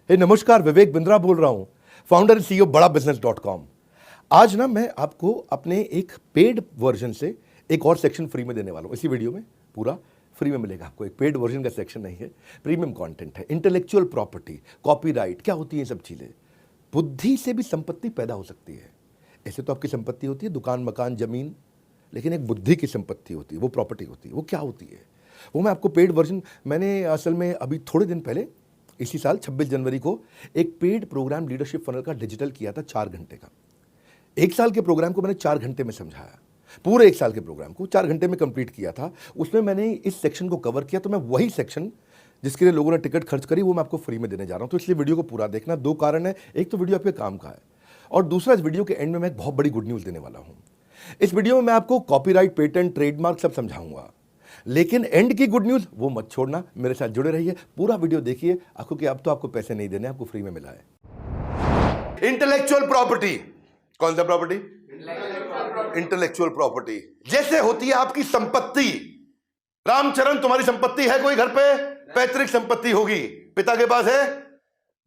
नमस्कार, विवेक बिंद्रा बोल रहा हूं, फाउंडर एंड सीईओ बड़ा बिजनेस.com। आज ना मैं आपको अपने एक पेड वर्जन से एक और सेक्शन फ्री में देने वाला हूं। इसी वीडियो में पूरा फ्री में मिलेगा आपको। एक पेड वर्जन का सेक्शन नहीं है, प्रीमियम कंटेंट है। इंटेलेक्चुअल प्रॉपर्टी, कॉपीराइट, क्या होती है ये सब चीजें। बुद्धि से भी संपत्ति पैदा हो सकती है। ऐसे तो आपकी संपत्ति होती है दुकान, मकान, जमीन, लेकिन एक बुद्धि की संपत्ति होती है, वो प्रॉपर्टी होती है। वो क्या होती है वो मैं आपको पेड वर्जन, मैंने असल में अभी थोड़े दिन पहले इसी साल 26 जनवरी को एक पेड प्रोग्राम लीडरशिप फनल का डिजिटल किया था 4 घंटे का। 1 साल के प्रोग्राम को मैंने 4 घंटे में समझाया। पूरे 1 साल के प्रोग्राम को 4 घंटे में कंप्लीट किया था। उसमें मैंने इस सेक्शन को कवर किया, तो मैं वही सेक्शन जिसके लिए लोगों ने टिकट खर्च करी वो मैं आपको फ्री में देने जा रहा हूं। तो इसलिए वीडियो को पूरा देखना। 2 कारण है, एक तो वीडियो आपके काम का है, और दूसरा इस वीडियो के एंड में मैं एक बहुत बड़ी गुड न्यूज देने वाला हूं। इस वीडियो में मैं आपको कॉपीराइट, पेटेंट, ट्रेडमार्क सब समझाऊंगा, लेकिन एंड की गुड न्यूज वो मत छोड़ना। मेरे साथ जुड़े रहिए, पूरा वीडियो देखिए। आपको कि अब तो आपको पैसे नहीं देने, आपको फ्री में मिला है। इंटेलेक्चुअल प्रॉपर्टी, कौन सा प्रॉपर्टी? इंटेलेक्चुअल प्रॉपर्टी जैसे होती है आपकी संपत्ति। रामचरण, तुम्हारी संपत्ति है कोई घर पे? पैतृक संपत्ति होगी, पिता के पास है,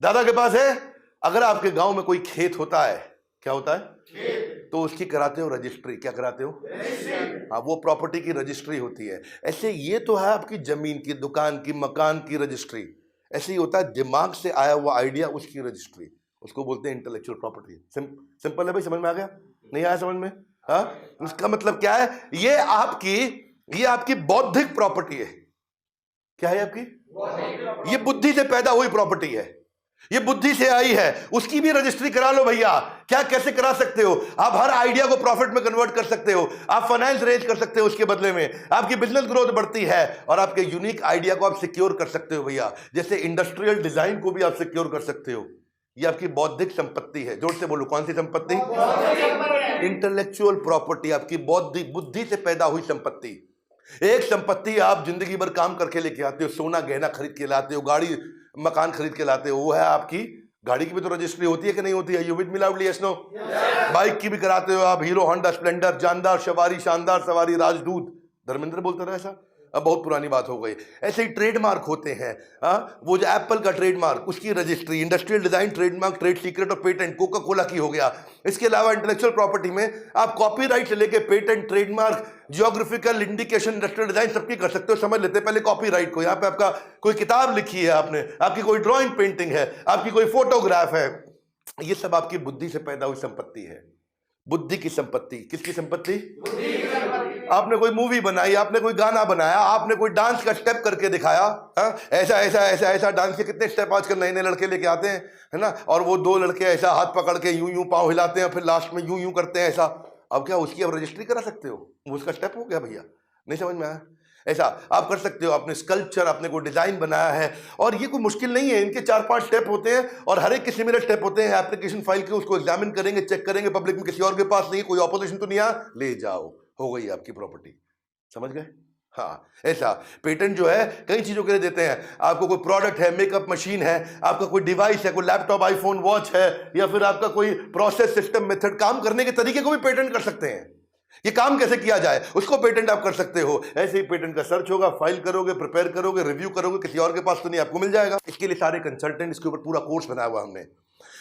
दादा के पास है। अगर आपके गांव में कोई खेत होता है, क्या होता है? तो उसकी कराते हो रजिस्ट्री। क्या कराते हो? हाँ, वो प्रॉपर्टी की रजिस्ट्री होती है। ऐसे ये तो है आपकी जमीन की, दुकान की, मकान की रजिस्ट्री। ऐसे ही होता है दिमाग से आया हुआ आइडिया, उसकी रजिस्ट्री, उसको बोलते हैं इंटेलेक्चुअल प्रॉपर्टी। सिंपल है भाई, समझ में आ गया? नहीं आया समझ में? हाँ, उसका मतलब क्या है? ये आपकी बौद्धिक प्रॉपर्टी है। क्या है आपकी? ये बुद्धि से पैदा हुई प्रॉपर्टी है, ये बुद्धि से आई है। उसकी भी रजिस्ट्री करा लो भैया। क्या, कैसे करा सकते हो? आप हर आइडिया को प्रॉफिट में कन्वर्ट कर सकते हो, आप फाइनेंस रेज कर सकते हो, उसके बदले में आपकी बिजनेस ग्रोथ बढ़ती है, और आपके यूनिक आइडिया को आप सिक्योर कर सकते हो भैया। जैसे इंडस्ट्रियल डिजाइन को भी आप सिक्योर कर सकते हो। ये आपकी बौद्धिक संपत्ति है। जोर से बोलो, कौन सी संपत्ति? इंटेलेक्चुअल प्रॉपर्टी, आपकी बौद्धिक, बुद्धि से पैदा हुई संपत्ति। एक संपत्ति आप जिंदगी भर काम करके लेके आते हो, सोना गहना खरीद के लाते हो, गाड़ी मकान खरीद के लाते हो, वो है आपकी। गाड़ी की भी तो रजिस्ट्री होती है कि नहीं होती है? You with me loudly, yes no? Bike की भी कराते हो आप, हीरो होंडा स्प्लेंडर, जानदार सवारी, शानदार सवारी, राजदूत। धर्मेंद्र बोलता रहा ऐसा, अब बहुत पुरानी बात हो गई। ऐसे ही ट्रेडमार्क होते हैं। वो जो एप्पल का ट्रेडमार्क, उसकी registry, industrial design trademark, trade secret और पेटेंट कोका कोला की हो गया। इसके अलावा इंटेलेक्चुअल प्रॉपर्टी में आप कॉपीराइट से लेके patent, trademark, geographical indication, industrial design सबकी कर सकते हो। समझ लेते हैं पहले कॉपीराइट को। यहाँ पे आपका कोई किताब लिखी है आपने, आपकी कोई ड्राइंग पेंटिंग है, आपकी कोई फोटोग्राफ है, ये सब आपकी बुद्धि से पैदा हुई संपत्ति है। बुद्धि की संपत्ति। किसकी संपत्ति? आपने कोई मूवी बनाई, आपने कोई गाना बनाया, आपने कोई डांस का स्टेप करके दिखाया। ऐसा ऐसा ऐसा ऐसा डांस के कितने स्टेप आजकल नए नए लड़के लेके आते हैं, है ना? और वो 2 लड़के ऐसा हाथ पकड़ के यूं यूं पांव हिलाते हैं, फिर लास्ट में यूं यूं करते हैं ऐसा। अब क्या उसकी आप रजिस्ट्री करा सकते हो? वो उसका स्टेप हो गया भैया। नहीं समझ में आया? ऐसा आप कर सकते हो। आपने स्कल्पचर, आपने कोई डिजाइन बनाया है, और ये कोई मुश्किल नहीं है। इनके 4-5 स्टेप होते हैं, और हर एक के सिमिलर स्टेप होते हैं। एप्लीकेशन फाइल के उसको एग्जामिन करेंगे, चेक करेंगे, पब्लिक में किसी और के पास नहीं, कोई ऑपोजिशन तो नहीं आ, ले जाओ, हो गई आपकी प्रॉपर्टी। समझ गए? हाँ, ऐसा पेटेंट जो है कई चीजों के लिए देते हैं। आपको कोई प्रोडक्ट है, मेकअप मशीन है, आपका कोई डिवाइस है, कोई लैपटॉप, आईफोन, वॉच है, या फिर आपका कोई प्रोसेस, सिस्टम, मेथड, काम करने के तरीके को भी पेटेंट कर सकते हैं। ये काम कैसे किया जाए उसको पेटेंट आप कर सकते हो। ऐसे ही पेटेंट का सर्च होगा, फाइल करोगे, प्रिपेयर करोगे, रिव्यू करोगे, किसी और के पास तो नहीं, आपको मिल जाएगा। इसके लिए सारे कंसल्टेंट, इसके ऊपर पूरा कोर्स बनाया हुआ हमने।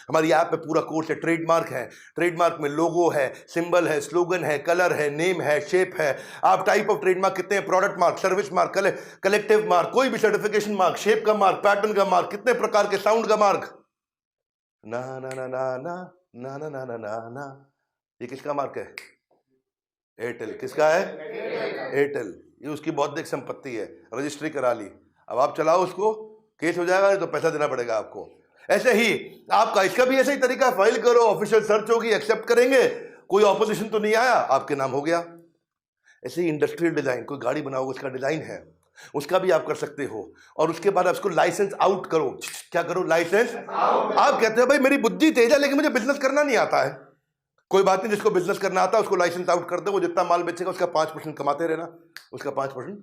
हमारी ऐप में पूरा कोर्स है। ट्रेडमार्क है, ट्रेडमार्क में लोगो है, सिंबल है, स्लोगन है, कलर है, नेम है, शेप है। आप टाइप ऑफ ट्रेडमार्क कितने हैं? Product mark, service mark, collective mark, कोई भी सर्टिफिकेशन मार्क, शेप का मार्क, पैटर्न का मार्क, कितने प्रकार के, साउंड का मार्क। ना ना ना ना ना ना ना ना ना ना ना, ये किसका मार्क है? एयरटेल। किसका है? एयरटेल। ये उसकी बौद्धिक संपत्ति है, रजिस्ट्री करा ली। अब आप चलाओ उसको, केस हो जाएगा, तो पैसा देना पड़ेगा आपको। ऐसे ही आपका इसका भी ऐसा ही तरीका, फाइल करो, ऑफिशियल सर्च होगी, एक्सेप्ट करेंगे, कोई ऑपोजिशन तो नहीं आया, आपके नाम हो गया। ऐसे ही इंडस्ट्रियल डिजाइन, कोई गाड़ी बनाओगे, उसका डिजाइन है, उसका भी आप कर सकते हो। और उसके बाद आप उसको लाइसेंस आउट करो। क्या करो? Licence out. आप कहते हो भाई मेरी बुद्धि तेज है, लेकिन मुझे बिजनेस करना नहीं आता है। कोई बात नहीं, जिसको बिजनेस करना आता है उसको लाइसेंस आउट कर दो। वो जितना माल बेचेगा उसका 5% कमाते रहना, उसका 5%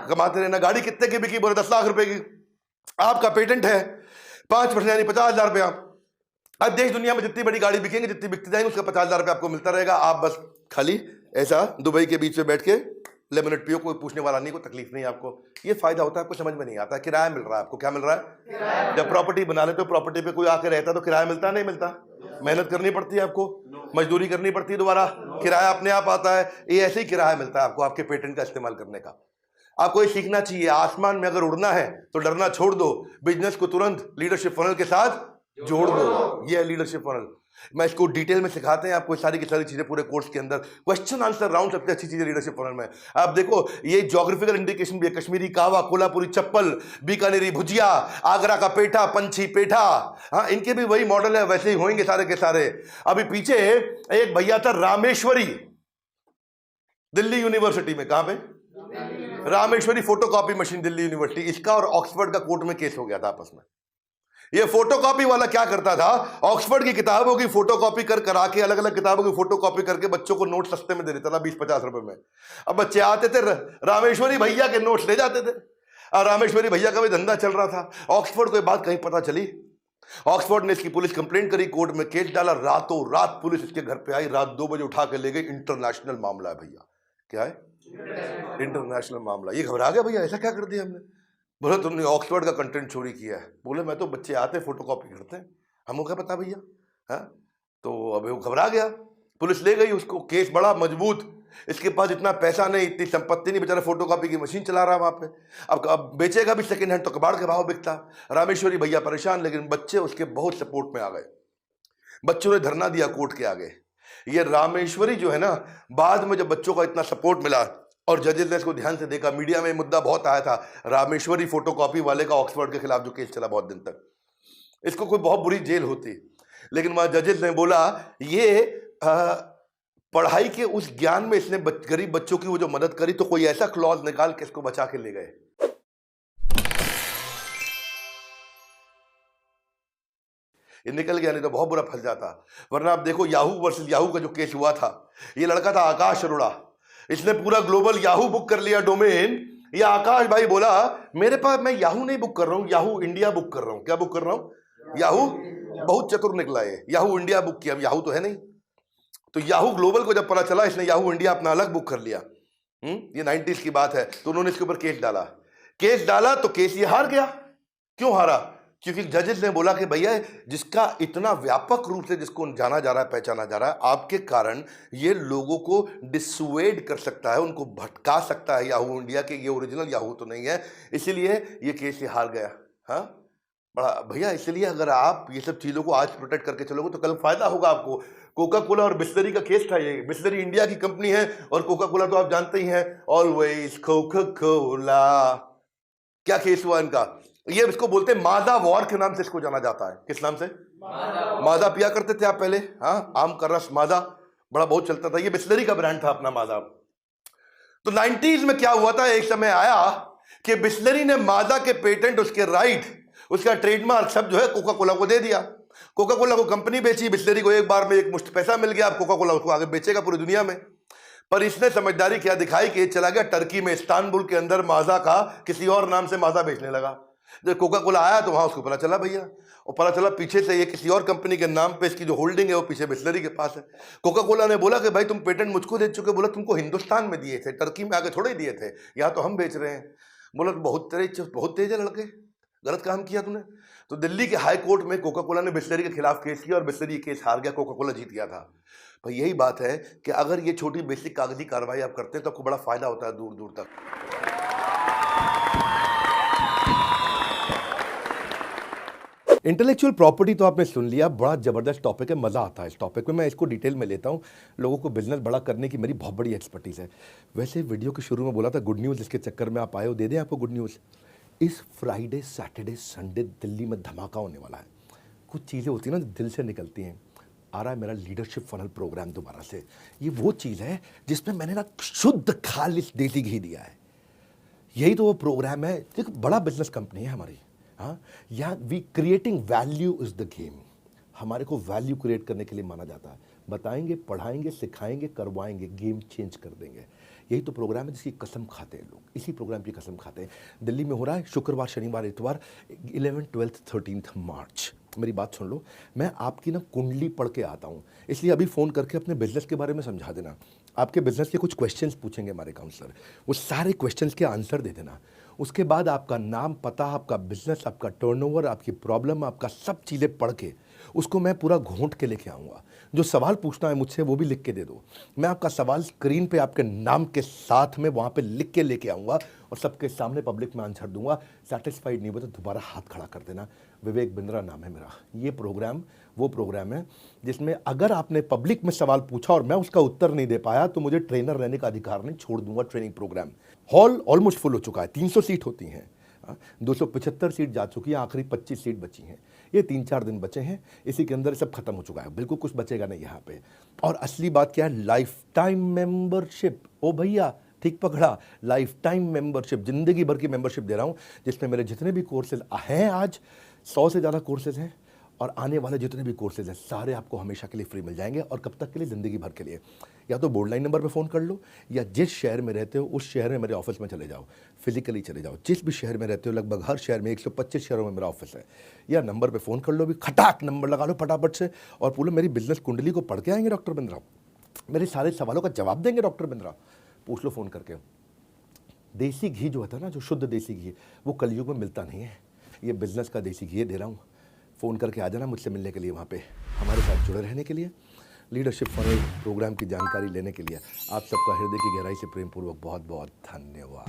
कमाते रहना। गाड़ी कितने की बिकी? बोले 10 लाख रुपए की। आपका पेटेंट है, 5% यानी 50,000 रुपया। अब देश दुनिया में जितनी बड़ी गाड़ी बिकेंगे, जितनी बिकती जाएंगी, उसका 50,000 रुपया आपको मिलता रहेगा। आप बस खाली ऐसा दुबई के बीच में बैठ के लेमनेट पियो, कोई पूछने वाला नहीं, कोई तकलीफ नहीं आपको। ये फायदा होता है, आपको समझ में नहीं आता। किराया मिल रहा है आपको। क्या मिल रहा है? जब प्रॉपर्टी बना लेते हो, प्रॉपर्टी पे कोई आके रहता तो किराया मिलता नहीं मिलता? मेहनत करनी पड़ती है आपको, मजदूरी करनी पड़ती है दोबारा, किराया अपने आप आता है। ये ऐसे ही किराया मिलता है आपको आपके पेटेंट का इस्तेमाल करने का। आपको ये सीखना चाहिए, आसमान में अगर उड़ना है तो डरना छोड़ दो, बिजनेस को तुरंत लीडरशिप फनल के साथ जोड़ दो। ये है लीडरशिप फनल। मैं इसको डिटेल में सिखाते हैं आपको, सारी की सारी चीजें पूरे कोर्स के अंदर। क्वेश्चन आंसर राउंड सबसे अच्छी चीजें लीडरशिप फनल में। आप देखो, ये ज्योग्राफिकल इंडिकेशन भी है, कश्मीरी कावा, कोल्हापुरी चप्पल, बीकानेरी भुजिया, आगरा का पेठा, पंछी पेठा, हाँ इनके भी वही मॉडल है, वैसे ही होंगे सारे के सारे। अभी पीछे एक भैया था रामेश्वरी, दिल्ली यूनिवर्सिटी में। कहां पे? Rameshwari photocopy machine, Delhi university. इसका और ऑक्सफोर्ड का कोर्ट में केस हो गया था आपस में। ये फोटोकॉपी वाला क्या करता था, ऑक्सफोर्ड की किताबों की फोटोकॉपी कर करा के, अलग अलग किताबों की फोटोकॉपी करके बच्चों को नोट सस्ते में दे देता था, 20-50 रुपए में। अब बच्चे आते थे, रामेश्वरी भैया के नोट्स ले जाते थे, और रामेश्वरी भैया का भी धंधा चल रहा था। ऑक्सफोर्ड को बात कहीं पता चली, ऑक्सफोर्ड ने इसकी पुलिस कंप्लेंट करी, कोर्ट में केस डाला। रातों रात पुलिस इसके घर पे आई, रात 2 बजे उठा के ले गई। इंटरनेशनल मामला है भैया। क्या है? इंटरनेशनल मामला। ये घबरा गया, भैया ऐसा क्या कर दिया हमने? बोले तुमने ऑक्सफोर्ड का कंटेंट चोरी किया है। बोले मैं तो, बच्चे आते फोटोकॉपी करते हैं, हमको क्या पता भैया। हाँ, तो अब वो घबरा गया, पुलिस ले गई उसको। केस बड़ा मजबूत, इसके पास इतना पैसा नहीं, इतनी संपत्ति नहीं, बेचारा फोटोकॉपी की मशीन चला रहा वहां पे। अब बेचेगा भी सेकंड हैंड तो कबाड़ के भाव बिकता। रामेश्वरी भैया परेशान, लेकिन बच्चे उसके बहुत सपोर्ट में आ गए। बच्चों ने धरना दिया कोर्ट के आगे। ये रामेश्वरी जो है ना, बाद में जब बच्चों का इतना सपोर्ट मिला और जजेस ने इसको ध्यान से देखा, मीडिया में मुद्दा बहुत आया था रामेश्वरी फोटोकॉपी वाले का, ऑक्सफोर्ड के खिलाफ जो केस चला बहुत दिन तक, इसको कोई बहुत बुरी जेल होती। लेकिन वहां जजेस ने बोला ये पढ़ाई के उस ज्ञान में इसने गरीब बच्चों की वो जो मदद करी, तो कोई ऐसा क्लॉज निकाल के इसको बचा के ले गए। ये निकल गया, नहीं तो बहुत बुरा फंस जाता। वरना आप देखो, याहू वर्सेस याहू का जो केस हुआ था, ये लड़का था आकाश अरोड़ा, इसने पूरा ग्लोबल याहू बुक कर लिया डोमेन। ये आकाश भाई बोला मेरे पास, मैं याहू नहीं बुक कर रहा हूं, याहू इंडिया बुक कर रहा हूं। क्या बुक कर रहा हूं? याहू। बहुत चतुर निकला है, याहू इंडिया बुक किया। याहू तो है नहीं, तो याहू ग्लोबल को जब पता चला, इसने याहू इंडिया अपना अलग बुक कर लिया। ये 90s की बात है। तो उन्होंने इसके ऊपर केस डाला तो केस ये हार गया। क्यों हारा? क्योंकि जजेस ने बोला कि भैया जिसका इतना व्यापक रूप से जिसको जाना जा रहा है, पहचाना जा रहा है, आपके कारण ये लोगों को डिसुएड कर सकता है, उनको भटका सकता है याहू इंडिया के, ये ओरिजिनल याहू तो नहीं है, इसीलिए ये केस ये हार गया। हाँ बड़ा भैया, इसलिए अगर आप ये सब चीजों को आज प्रोटेक्ट करके चलोगे तो कल फायदा होगा आपको। कोका कोला और बिस्लरी का केस था ये। बिस्लरी इंडिया की कंपनी है और कोका कोला तो आप जानते ही हैं, ऑलवेज कोका कोला। क्या केस हुआ इनका? ये इसको बोलते हैं माजा वॉर के नाम से इसको जाना जाता है। किस नाम से? माजा पिया करते थे आप पहले, हाँ, आम का रस माजा बड़ा बहुत चलता था। ये बिस्लरी का ब्रांड था अपना माजा। तो 90s में क्या हुआ था, एक समय आया कि बिस्लरी ने माजा के पेटेंट, उसके राइट, उसका ट्रेडमार्क सब जो है कोका कोला को दे दिया। कोका कोला को कंपनी बेची, बिस्लरी को एक बार में एक मुश्त पैसा मिल गया। अब कोका कोला उसको आगे बेचेगा पूरी दुनिया में। पर इसने समझदारी क्या दिखाई कि चला गया टर्की में, इस्तांबुल के अंदर माजा का किसी और नाम से माजा बेचने लगा। जब कोका कोला आया तो वहां उसको पता चला भैया, और पता चला पीछे से ये किसी और कंपनी के नाम पे इसकी जो होल्डिंग है वो पीछे बिस्लरी के पास है। कोका कोला ने बोला कि भाई तुम पेटेंट मुझको दे चुके। बोला तुमको हिंदुस्तान में दिए थे, टर्की में आगे थोड़े दिए थे, यहाँ तो हम बेच रहे हैं। बोला बहुत तेज है लड़के, गलत काम किया तूने। तो दिल्ली के हाई कोर्ट में कोका कोला ने बिस्लरी के खिलाफ केस किया और बिस्लरी केस हार गया, कोका कोला जीत गया था। भाई यही बात है कि अगर ये छोटी बेसिक कागजी कार्रवाई आप करते हैं तो आपको बड़ा फायदा होता है दूर दूर तक। इंटेलेक्चुअल प्रॉपर्टी तो आपने सुन लिया, बड़ा जबरदस्त टॉपिक है, मजा आता है इस टॉपिक में। मैं इसको डिटेल में लेता हूँ, लोगों को बिजनेस बड़ा करने की मेरी बहुत बड़ी एक्सपर्टीज है। वैसे वीडियो के शुरू में बोला था गुड न्यूज़, इसके चक्कर में आप आए हो, दे दें आपको गुड न्यूज़। इस फ्राइडे सैटरडे संडे दिल्ली में धमाका होने वाला है। कुछ चीज़ें होती हैं ना दिल से निकलती हैं। आ रहा है मेरा लीडरशिप फनल प्रोग्राम दोबारा से। ये वो चीज़ है जिसमें मैंने ना शुद्ध खालिश देसी घी दिया है। यही तो वो प्रोग्राम है। देखो बड़ा बिजनेस कंपनी है हमारी, हाँ, यहाँ we creating value is the game. हमारे को वैल्यू क्रिएट करने के लिए माना जाता है। बताएंगे, पढ़ाएंगे, सिखाएंगे, करवाएंगे, गेम चेंज कर देंगे। यही तो प्रोग्राम है जिसकी कसम खाते हैं लोग, इसी प्रोग्राम की कसम खाते हैं। दिल्ली में हो रहा है शुक्रवार, शनिवार, इतवार, 11, 12, 13 मार्च। मेरी बात सुन लो, मैं आपकी ना कुंडली पढ़ के आता हूँ, इसलिए अभी फ़ोन करके अपने बिजनेस के बारे में समझा देना। आपके बिजनेस के कुछ क्वेश्चंस पूछेंगे हमारे काउंसलर, वो सारे क्वेश्चंस के आंसर दे देना। उसके बाद आपका नाम, पता, आपका बिजनेस, आपका टर्नओवर, आपकी प्रॉब्लम, आपका सब चीज़ें पढ़ के उसको मैं पूरा घोंट के लेके आऊँगा। जो सवाल पूछना है मुझसे वो भी लिख के दे दो। मैं आपका सवाल स्क्रीन पे आपके नाम के साथ में वहाँ पे लिख के लेके आऊँगा और सबके सामने पब्लिक में आंसर दूंगा। सेटिस्फाइड नहीं हुआ तो दोबारा हाथ खड़ा कर देना। विवेक बिंद्रा नाम है मेरा। ये प्रोग्राम वो प्रोग्राम है जिसमें अगर आपने पब्लिक में सवाल पूछा और मैं उसका उत्तर नहीं दे पाया तो मुझे ट्रेनर रहने का अधिकार नहीं, छोड़ दूंगा training programme. Hall almost full हो चुका है, 300 सीट होती हैं, 275 सीट जा चुकी है, आखिरी 25 सीट बची हैं। ये 3-4 दिन बचे हैं, इसी के अंदर सब खत्म हो चुका है, बिल्कुल कुछ बचेगा नहीं यहाँ पे। और असली बात क्या है, लाइफ टाइम मेंबरशिप। ओ भैया ठीक पकड़ा, लाइफ टाइम मेंबरशिप, जिंदगी भर की मेंबरशिप दे रहा हूँ, जिसमें मेरे जितने भी कोर्सेज हैं, आज 100 से ज़्यादा कोर्सेज हैं और आने वाले जितने भी कोर्सेज हैं सारे आपको हमेशा के लिए फ्री मिल जाएंगे। और कब तक के लिए, ज़िंदगी भर के लिए। या तो बोर्ड लाइन नंबर पे फ़ोन कर लो, या जिस शहर में रहते हो उस शहर में मेरे ऑफिस में चले जाओ, फिजिकली चले जाओ। जिस भी शहर में रहते हो, लगभग हर शहर में 125 शहरों में मेरा ऑफिस है, या नंबर पे फ़ोन कर लो, भी खटाक नंबर लगा लो फटाफट से और बोलो मेरी बिजनेस कुंडली को पढ़ के आएंगे डॉक्टर बिंद्रा, मेरे सारे सवालों का जवाब देंगे डॉक्टर बिंद्रा। पूछ लो फ़ोन करके। देसी घी जो होता है ना, जो शुद्ध देसी घी, वो कलयुग में मिलता नहीं है। ये बिजनेस का देसी घी दे रहा हूँ। फ़ोन करके आ जाना मुझसे मिलने के लिए, वहाँ पे हमारे साथ जुड़े रहने के लिए, लीडरशिप फनल प्रोग्राम की जानकारी लेने के लिए। आप सबका हृदय की गहराई से प्रेम पूर्वक बहुत बहुत धन्यवाद।